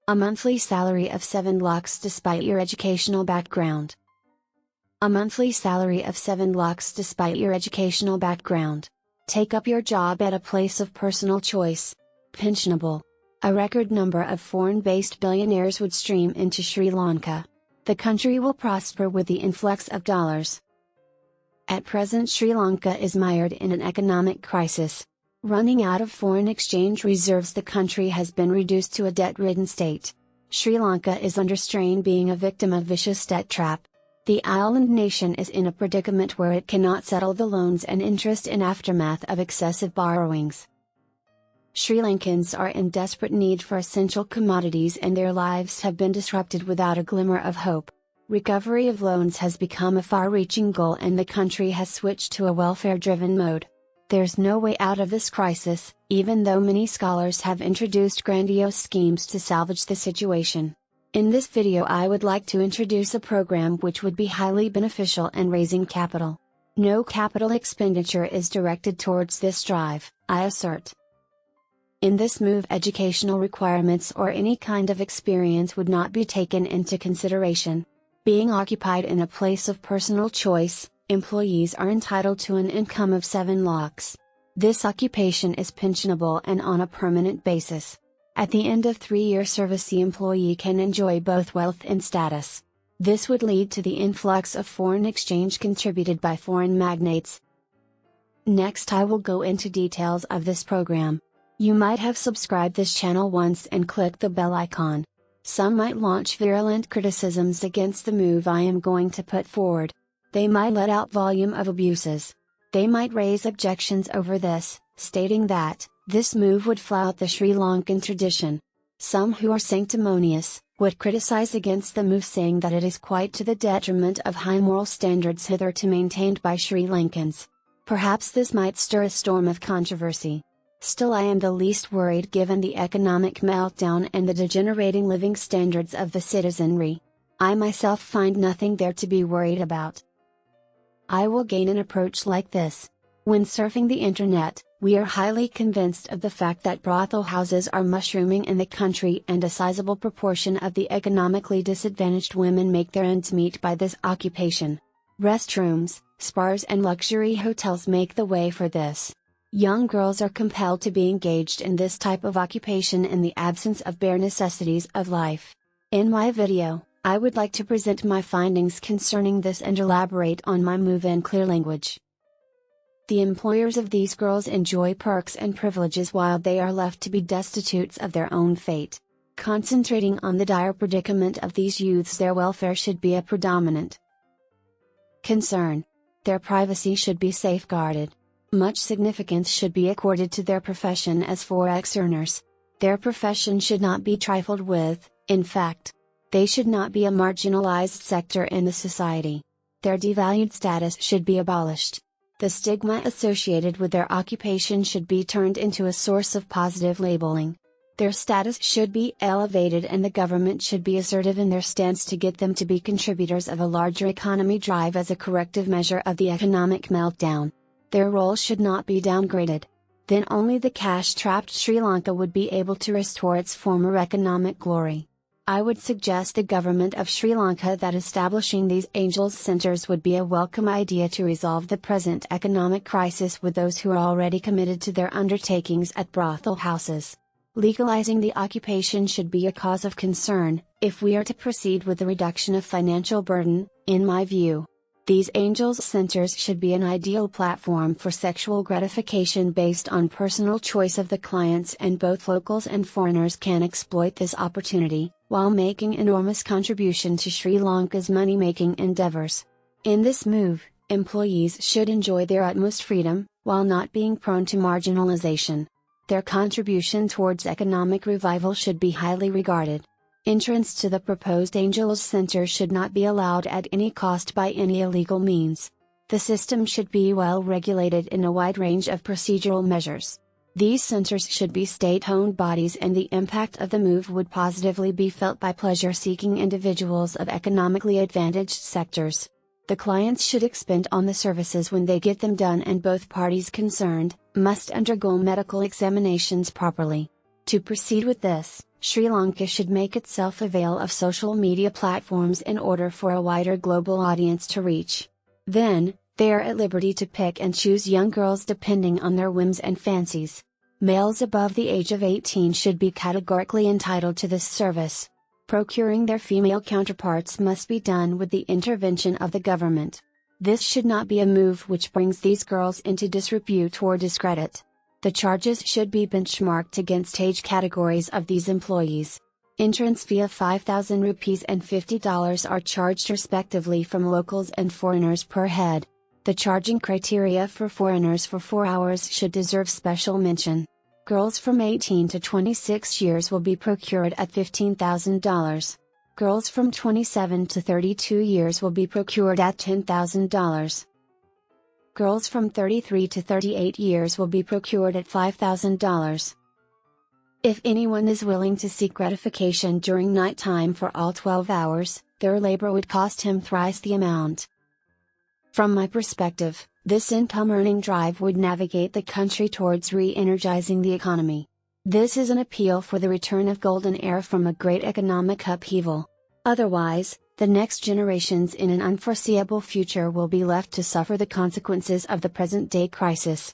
A monthly salary of 7 lakhs despite your educational background. A monthly salary of 7 lakhs despite your educational background. Take up your job at a place of personal choice. Pensionable. A record number of foreign-based billionaires would stream into Sri Lanka. The country will prosper with the influx of dollars. At present, Sri Lanka is mired in an economic crisis. Running out of foreign exchange reserves, the country has been reduced to a debt-ridden state. Sri Lanka is under strain, being a victim of vicious debt trap. The island nation is in a predicament where it cannot settle the loans and interest in aftermath of excessive borrowings. Sri Lankans are in desperate need for essential commodities, and their lives have been disrupted without a glimmer of hope. Recovery of loans has become a far-reaching goal, and the country has switched to a welfare-driven mode. There's no way out of this crisis, even though many scholars have introduced grandiose schemes to salvage the situation. In this video, I would like to introduce a program which would be highly beneficial in raising capital. No capital expenditure is directed towards this drive, I assert. In this move, educational requirements or any kind of experience would not be taken into consideration. Being occupied in a place of personal choice, employees are entitled to an income of 7 lakhs. This occupation is pensionable and on a permanent basis. At the end of 3-year service, the employee can enjoy both wealth and status. This would lead to the influx of foreign exchange contributed by foreign magnates. Next, I will go into details of this program. You might have subscribed this channel once and clicked the bell icon. Some might launch virulent criticisms against the move I am going to put forward. They might let out volume of abuses. They might raise objections over this, stating that this move would flout the Sri Lankan tradition. Some who are sanctimonious would criticize against the move, saying that it is quite to the detriment of high moral standards hitherto maintained by Sri Lankans. Perhaps this might stir a storm of controversy. Still, I am the least worried given the economic meltdown and the degenerating living standards of the citizenry. I myself find nothing there to be worried about. I will gain an approach like this. When surfing the internet, we are highly convinced of the fact that brothel houses are mushrooming in the country, and a sizable proportion of the economically disadvantaged women make their ends meet by this occupation. Restrooms, spas and luxury hotels make the way for this. Young girls are compelled to be engaged in this type of occupation in the absence of bare necessities of life. In my video, I would like to present my findings concerning this and elaborate on my move in clear language. The employers of these girls enjoy perks and privileges while they are left to be destitute of their own fate. Concentrating on the dire predicament of these youths, their welfare should be a predominant concern. Their privacy should be safeguarded. Much significance should be accorded to their profession as forex earners. Their profession should not be trifled with, in fact. They should not be a marginalized sector in the society. Their devalued status should be abolished. The stigma associated with their occupation should be turned into a source of positive labeling. Their status should be elevated, and the government should be assertive in their stance to get them to be contributors of a larger economy drive as a corrective measure of the economic meltdown. Their role should not be downgraded. Then only the cash-trapped Sri Lanka would be able to restore its former economic glory. I would suggest the government of Sri Lanka that establishing these Angels Centers would be a welcome idea to resolve the present economic crisis with those who are already committed to their undertakings at brothel houses. Legalizing the occupation should be a cause of concern, if we are to proceed with the reduction of financial burden, in my view. These Angels Centers should be an ideal platform for sexual gratification based on personal choice of the clients, and both locals and foreigners can exploit this opportunity, while making enormous contribution to Sri Lanka's money-making endeavors. In this move, employees should enjoy their utmost freedom, while not being prone to marginalization. Their contribution towards economic revival should be highly regarded. Entrance to the proposed Angels Center should not be allowed at any cost by any illegal means. The system should be well regulated in a wide range of procedural measures. These centers should be state-owned bodies, and the impact of the move would positively be felt by pleasure-seeking individuals of economically advantaged sectors. The clients should expend on the services when they get them done, and both parties concerned must undergo medical examinations properly. To proceed with this, Sri Lanka should make itself avail of social media platforms in order for a wider global audience to reach. Then, they are at liberty to pick and choose young girls depending on their whims and fancies. Males above the age of 18 should be categorically entitled to this service. Procuring their female counterparts must be done with the intervention of the government. This should not be a move which brings these girls into disrepute or discredit. The charges should be benchmarked against age categories of these employees. Entrance fee of 5,000 rupees and $50 are charged respectively from locals and foreigners per head. The charging criteria for foreigners for 4 hours should deserve special mention. Girls from 18 to 26 years will be procured at $15,000. Girls from 27 to 32 years will be procured at $10,000. Girls from 33 to 38 years will be procured at $5,000. If anyone is willing to seek gratification during nighttime for all 12 hours, their labor would cost him thrice the amount. From my perspective, this income-earning drive would navigate the country towards re-energizing the economy. This is an appeal for the return of golden era from a great economic upheaval. Otherwise, the next generations in an unforeseeable future will be left to suffer the consequences of the present-day crisis.